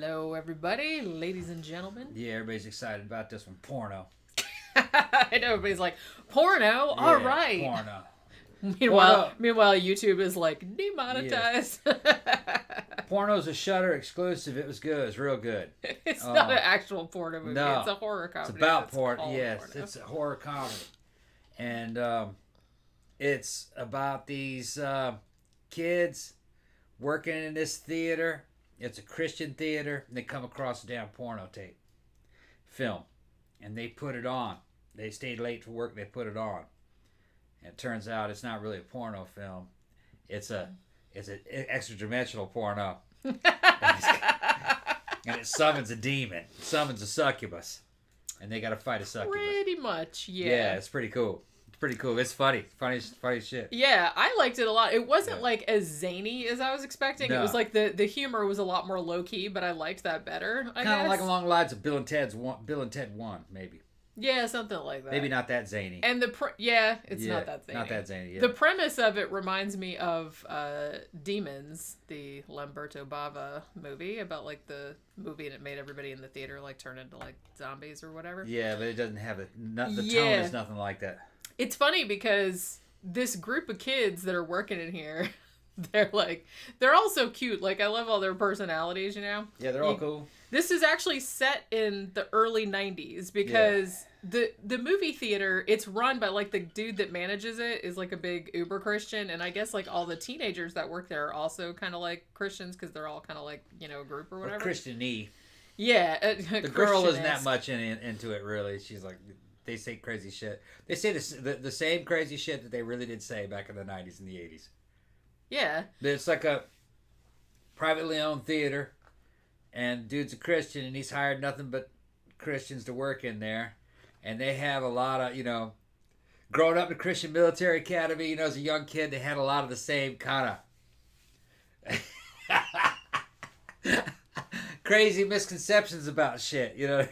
Hello, everybody, ladies and gentlemen. Yeah, everybody's excited about this one. Porno. I know everybody's like, porno? All right. Porno. Meanwhile, YouTube is like, demonetized. Yeah. Porno's a Shudder exclusive. It was good. It was real good. It's not an actual porno movie. No, it's a horror comedy. It's about porno. Yes, it's a horror comedy. And it's about these kids working in this theater. It's a Christian theater. And they come across a damn porno tape film. And they put it on. They stayed late for work. They put it on. And it turns out it's not really a porno film. It's an extra-dimensional porno. And it summons a demon. It summons a succubus. And they got to fight a succubus. Pretty much, yeah. Yeah, it's pretty cool. It's pretty cool. It's funny. Funny shit. Yeah, I liked it a lot. It wasn't like as zany as I was expecting. No. It was like the humor was a lot more low-key, but I liked that better, I guess. Kind of like along the lines of Bill and Ted 1, maybe. Yeah, something like that. Maybe not that zany. And it's not that zany. Not that zany, yeah. The premise of it reminds me of Demons, the Lamberto Bava movie, about like the movie and it made everybody in the theater like turn into like zombies or whatever. Yeah, but it doesn't have the tone is nothing like that. It's funny because this group of kids that are working in here, they're all so cute. Like, I love all their personalities, you know? Yeah, they're all cool. This is actually set in the early 90s because the movie theater, it's run by like the dude that manages it is like a big uber Christian, and I guess like all the teenagers that work there are also kind of like Christians because they're all kind of like, you know, a group or whatever. Or Christian-y. Yeah. The girl isn't that much into it, really. She's like, they say crazy shit. They say the same crazy shit that they really did say back in the 90s and the 80s. Yeah. It's like a privately owned theater, and dude's a Christian, and he's hired nothing but Christians to work in there. And they have a lot of, you know, growing up in the Christian Military Academy, you know, as a young kid, they had a lot of the same kind of crazy misconceptions about shit, you know.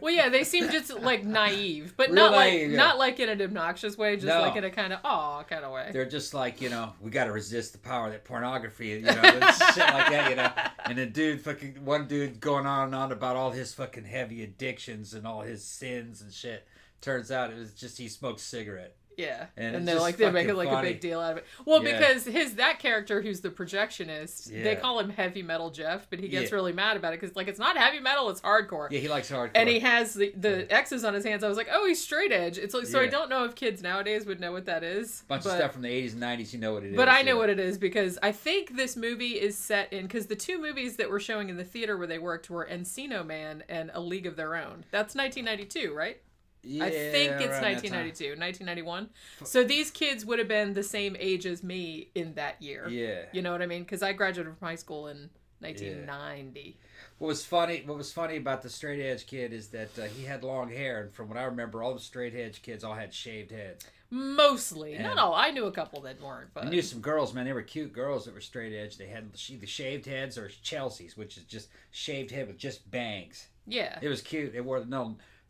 Well, yeah, they seem just like naive, but not like in an obnoocious way, just like in a kind of kind of way. They're just like, you know, we got to resist the power of that pornography, you know, shit like that, you know. And one dude going on and on about all his fucking heavy addictions and all his sins and shit. Turns out it was just he smoked a cigarette. Yeah, and they're making like a big deal out of it. Well, because that character who's the projectionist, they call him Heavy Metal Jeff, but he gets really mad about it because like it's not heavy metal, it's hardcore. Yeah, he likes hardcore, and he has the X's on his hands. I was like, oh, he's straight edge. It's like so I don't know if kids nowadays would know what that is. Bunch of stuff from the 80s and 90s, you know what it is. But I know what it is because I think this movie is set in because the two movies that were showing in the theater where they worked were Encino Man and A League of Their Own. That's 1992, right? Yeah, I think it's 1992, 1991. So these kids would have been the same age as me in that year. Yeah. You know what I mean? Because I graduated from high school in 1990. Yeah. What was funny about the straight edge kid is that he had long hair, and from what I remember, all the straight edge kids all had shaved heads. Mostly. And not all. I knew a couple that weren't. But I knew some girls, man. They were cute girls that were straight edge. They had either shaved heads or Chelsea's, which is just shaved head with just bangs. Yeah. It was cute. They wore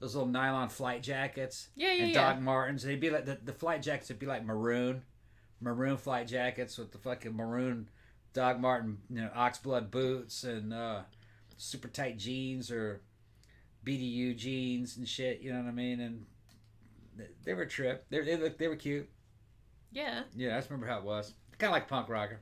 those little nylon flight jackets. And Doc Martens. They'd be like the flight jackets would be like maroon flight jackets with the fucking maroon Doc Marten, you know, oxblood boots and super tight jeans or BDU jeans and shit. You know what I mean? And they were a trip. They were cute. Yeah. Yeah, I just remember how it was. Kind of like punk rocker.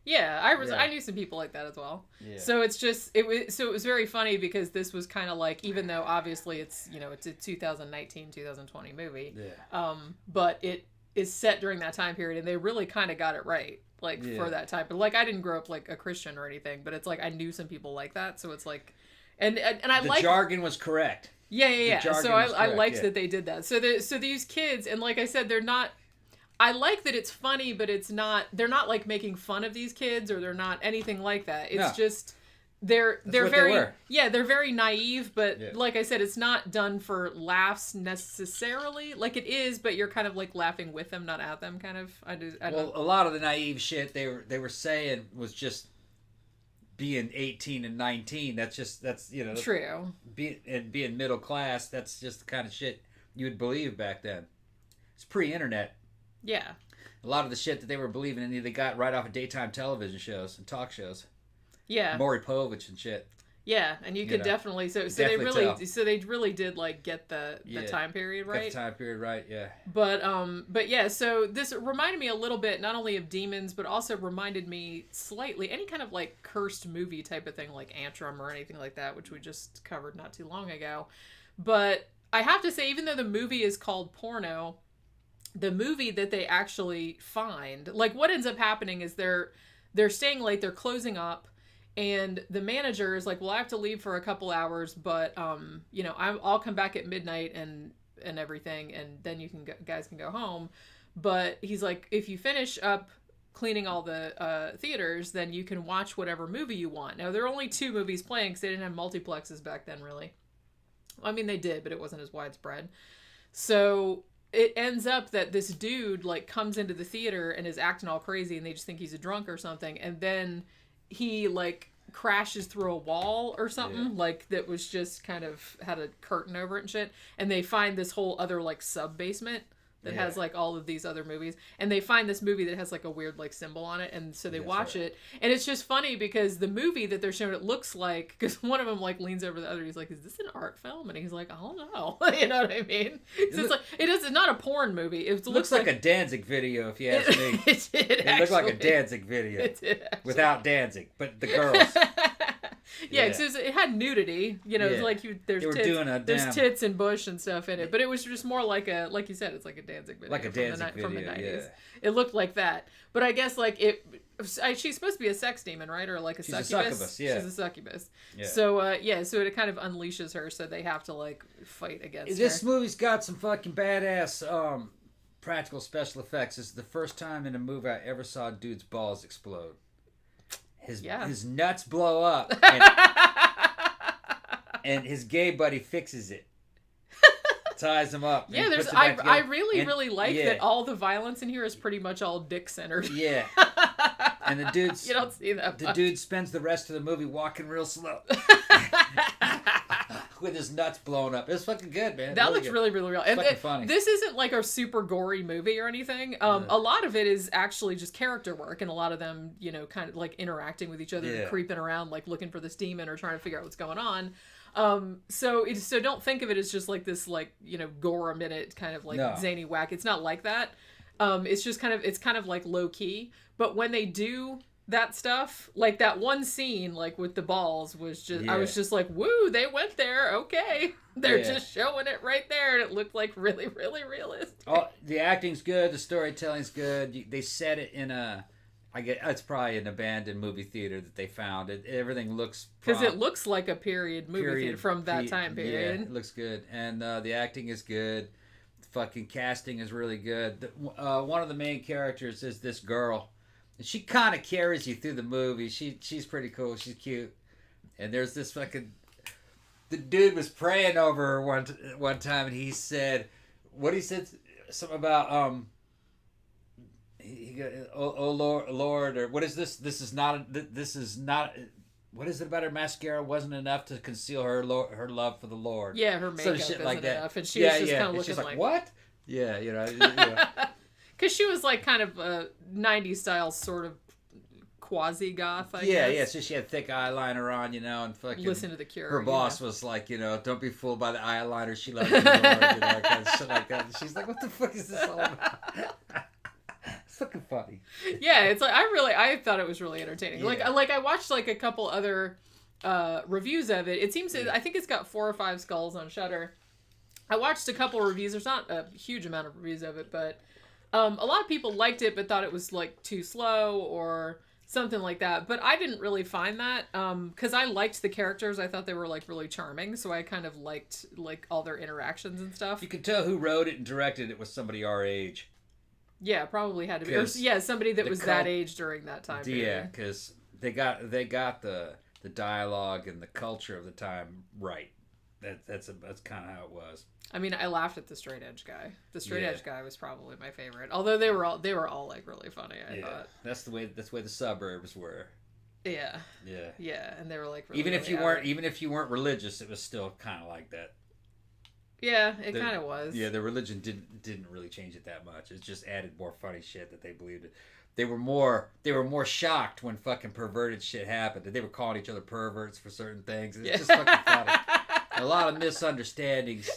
Yeah, I knew some people like that as well. Yeah. So it was very funny because this was kind of like, even though obviously it's, you know, it's a 2019, 2020 movie. Yeah. But it is set during that time period and they really kind of got it right, like for that time. But like I didn't grow up like a Christian or anything, but it's like I knew some people like that, so it's like, and I like the jargon was correct. Yeah. So I liked that they did that. So these kids, and like I said, they're not. I like that it's funny, but it's not. They're not like making fun of these kids, or they're not anything like that. It's just they're very they're very naive. But like I said, it's not done for laughs necessarily. Like it is, but you're kind of like laughing with them, not at them. Kind of. A lot of the naive shit they were saying was just being 18 and 19. That's you know true. Being middle class. That's just the kind of shit you would believe back then. It's pre-internet. Yeah. A lot of the shit that they were believing in, they got right off of daytime television shows and talk shows. Yeah. Maury Povich and shit. Yeah, and you could definitely they really did like get the time period right. Get the time period right, yeah. But yeah, so this reminded me a little bit not only of demons, but also reminded me slightly any kind of like cursed movie type of thing, like Antrim or anything like that, which we just covered not too long ago. But I have to say, even though the movie is called Porno, the movie that they actually find, like what ends up happening is they're staying late, they're closing up. And the manager is like, well, I have to leave for a couple hours, but, I'll come back at midnight and everything. And then guys can go home. But he's like, if you finish up cleaning all the theaters, then you can watch whatever movie you want. Now, there are only 2 movies playing because they didn't have multiplexes back then, really. I mean, they did, but it wasn't as widespread. So it ends up that this dude, like, comes into the theater and is acting all crazy and they just think he's a drunk or something. And then he like crashes through a wall or something like that was just kind of had a curtain over it and shit, and they find this whole other like sub basement that has like all of these other movies, and they find this movie that has like a weird like symbol on it, and so they watch it, and it's just funny because the movie that they're showing, it looks like, because one of them like leans over the other, he's like, is this an art film? And he's like, I don't know. You know what I mean? So it's like, it's not a porn movie. It looks like a Danzig video, if you ask me. It looked like a Danzig video. It did, without Danzig, but the girls. Yeah, because it had nudity, it's like there's tits and bush and stuff in it, but it was just more like you said, it's like a Danzig video, like a Danzig video from the 90s. Yeah. It looked like that, but I guess like she's supposed to be a sex demon, right, or like a succubus. She's a succubus, yeah. She's a succubus. Yeah. So it kind of unleashes her, so they have to like fight against her. This movie's got some fucking badass practical special effects. This is the first time in a movie I ever saw a dude's balls explode. His nuts blow up, and his gay buddy fixes it, ties him up. Yeah, I really like that all the violence in here is pretty much all dick centered. Yeah, and the dude's you don't see that. The dude spends the rest of the movie walking real slow. With his nuts blown up. It's fucking good, man. That looks really, really real. It's fucking funny. This isn't like a super gory movie or anything. A lot of it is actually just character work, and a lot of them, kind of like interacting with each other and creeping around, like looking for this demon or trying to figure out what's going on. So don't think of it as just like this, like, gore a minute kind of like zany whack. It's not like that. It's just kind of like low key. But when they do that stuff, like that one scene like with the balls was just I was just like, woo, they went there. Okay, they're just showing it right there, and it looked like really, really realistic. Oh, the acting's good, the storytelling's good. They set it in it's probably an abandoned movie theater that they found. Everything looks, because it looks like a period movie theater from that time period. Yeah, it looks good, and the acting is good. The fucking casting is really good. One of the main characters is this girl. And she kind of carries you through the movie. She's pretty cool. She's cute. And there's this fucking... The dude was praying over her one time, and he said... What he said? Something about... He got, oh Lord, or what is this? This is not... What is it about her mascara wasn't enough to conceal her love for the Lord? Yeah, her makeup isn't enough. And she was just kind of looking like... What? Yeah, Because she was like kind of a 90s style sort of quasi-goth, I guess. Yeah, so she had thick eyeliner on, and fucking... Listen to The Cure. Her boss was like, don't be fooled by the eyeliner. She loves the Lord, kind of shit like that. And she's like, what the fuck is this all about? It's fucking funny. Yeah, it's like, I thought it was really entertaining. Yeah. Like I watched like a couple other reviews of it. It seems, I think it's got 4 or 5 skulls on Shudder. I watched a couple reviews. There's not a huge amount of reviews of it, but... a lot of people liked it, but thought it was like too slow or something like that. But I didn't really find that, because I liked the characters. I thought they were like really charming, so I kind of liked like all their interactions and stuff. You could tell who wrote it and directed it was somebody our age. Yeah, probably had to be. Or, somebody that was that age during that time period. Yeah, because they got the dialogue and the culture of the time right. That's kind of how it was. I mean, I laughed at the straight edge guy. The straight edge guy was probably my favorite. Although they were all like really funny, I thought. That's the way the suburbs were. Yeah. Yeah. Yeah, and they were like really, even if you weren't religious, it was still kind of like that. Yeah, it kind of was. Yeah, the religion didn't really change it that much. It just added more funny shit that they believed it. They were more shocked when fucking perverted shit happened. That they were calling each other perverts for certain things. It's just fucking funny. A lot of misunderstandings.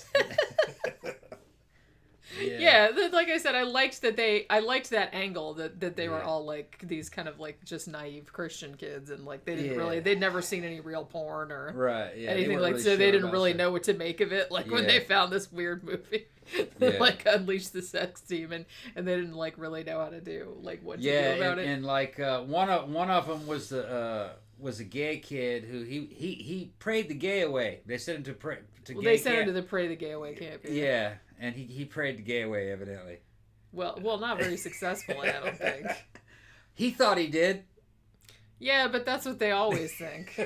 Yeah, like I said, I liked that angle that they were all like these kind of like just naive Christian kids, and like they didn't they'd never seen any real porn or anything like, so they didn't really know what to make of it. Like when they found this weird movie that like unleashed the sex demon, and they didn't like really know how to do like what to do about it. And like one of them was a gay kid who he prayed the gay away. They sent him to pray to they sent him to the Pray the Gay Away campaign. Yeah. And he prayed the gay away, evidently. Well, not very successfully, I don't think. He thought he did. Yeah, but that's what they always think.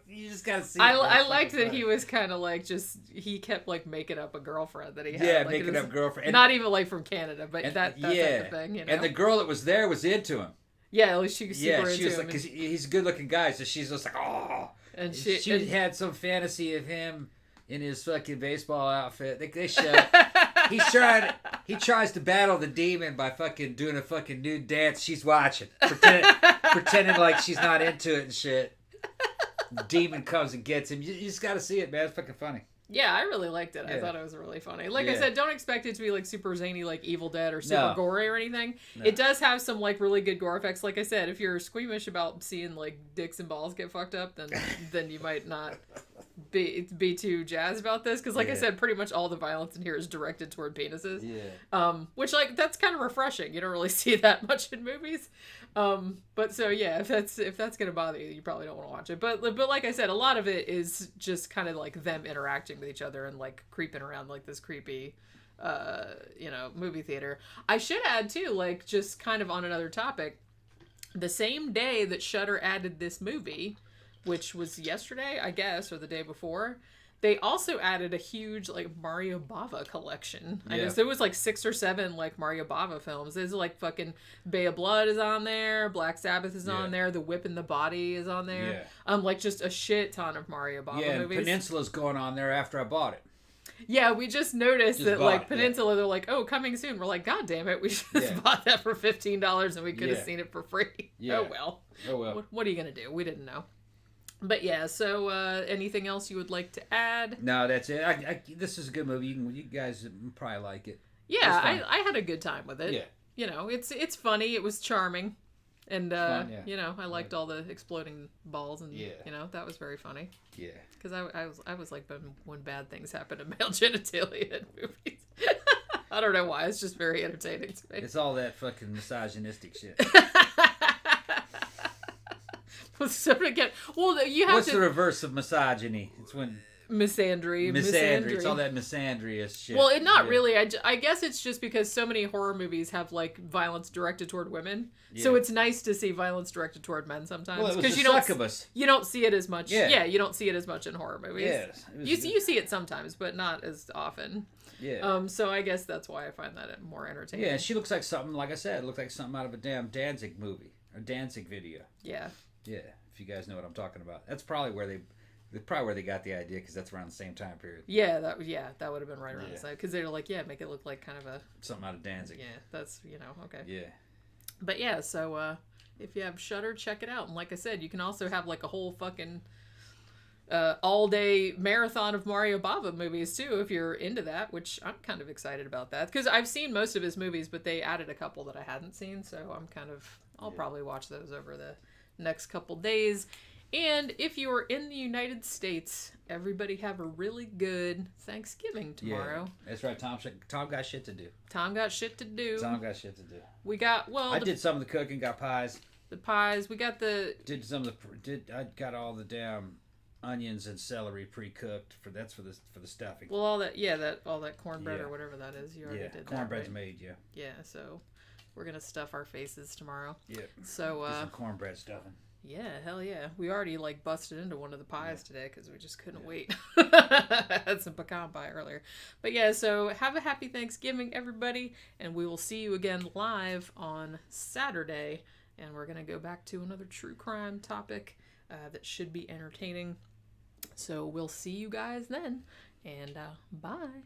You just gotta see. I liked that he was kind of like he kept like making up a girlfriend that he had. Yeah, like, making up girlfriend. Not even like from Canada, but that type of thing. You know? And the girl that was there was into him. Yeah, at least she was super into him. Like, because he's a good-looking guy, so she's just like, oh. And she had some fantasy of him in his fucking baseball outfit. They show. He tries to battle the demon by fucking doing a fucking nude dance. She's watching, pretending like she's not into it and shit. The demon comes and gets him. You just got to see it, man. It's fucking funny. Yeah, I really liked it. I thought it was really funny. Like I said, don't expect it to be like super zany like Evil Dead or super gory or anything. No. It does have some like really good gore effects. Like I said, if you're squeamish about seeing like dicks and balls get fucked up, then you might not be too jazzed about this, because like I said, pretty much all the violence in here is directed toward penises. Which like that's kind of refreshing. You don't really see that much in movies. But so yeah, if that's gonna bother you, you probably don't want to watch it. But like I said, a lot of it is just kind of like them interacting with each other and like creeping around like this creepy movie theater. I should add too, like just kind of on another topic, the same day that Shudder added this movie, which was yesterday, I guess, or the day before, they also added a huge like Mario Bava collection. I guess there was like 6 or 7 like Mario Bava films. There's like fucking Bay of Blood is on there, Black Sabbath is on there, The Whip and the Body is on there. Like just a shit ton of Mario Bava movies. Peninsula's going on there after I bought it. Yeah, we just noticed that like Peninsula, they're like, oh, coming soon. We're like, God damn it, we just bought that for $15 and we could have seen it for free. Oh well. What are you gonna do? We didn't know. But yeah, so anything else you would like to add? No, that's it. This is a good movie. You guys probably like it. Yeah, I had a good time with it. Yeah. You know, it's funny. It was charming. And, you know, I liked all the exploding balls and, you know, that was very funny. Yeah. Because I was like when bad things happen to male genitalia in movies. I don't know why. It's just very entertaining to me. It's all that fucking misogynistic shit. So again, well, you have What's the reverse of misogyny? It's when misandry. It's all that misandrous shit. Well, not really. I guess it's just because so many horror movies have like violence directed toward women. Yeah. So it's nice to see violence directed toward men sometimes, because you don't see it as much. Yeah, you don't see it as much in horror movies. Yes, you see it sometimes, but not as often. Yeah. So I guess that's why I find that more entertaining. Yeah, she looks like something. Like I said, it looked like something out of a damn Danzig movie or Danzig video. Yeah. Yeah, if you guys know what I'm talking about. That's probably where they got the idea, because that's around the same time period. Yeah, that would have been right around the same, because they were like, make it look like kind of something out of Danzig. Yeah, that's okay. Yeah. But yeah, so if you have Shudder, check it out. And like I said, you can also have like a whole fucking all-day marathon of Mario Bava movies too, if you're into that, which I'm kind of excited about that, because I've seen most of his movies, but they added a couple that I hadn't seen, so I'll probably watch those over the next couple days. And if you are in the United States, everybody have a really good Thanksgiving tomorrow. Yeah, that's right. Tom got shit to do. We got I did some of the cooking. Got pies. The pies. We got I got all the damn onions and celery pre-cooked for the stuffing. Well, all that cornbread or whatever that is. You already did that. Cornbread's right? made. Yeah. Yeah. So we're gonna stuff our faces tomorrow. Yeah. So some cornbread stuffing. Yeah, hell yeah. We already like busted into one of the pies today because we just couldn't wait. I had some pecan pie earlier. But yeah, so have a happy Thanksgiving, everybody, and we will see you again live on Saturday. And we're going to go back to another true crime topic that should be entertaining. So we'll see you guys then, and bye.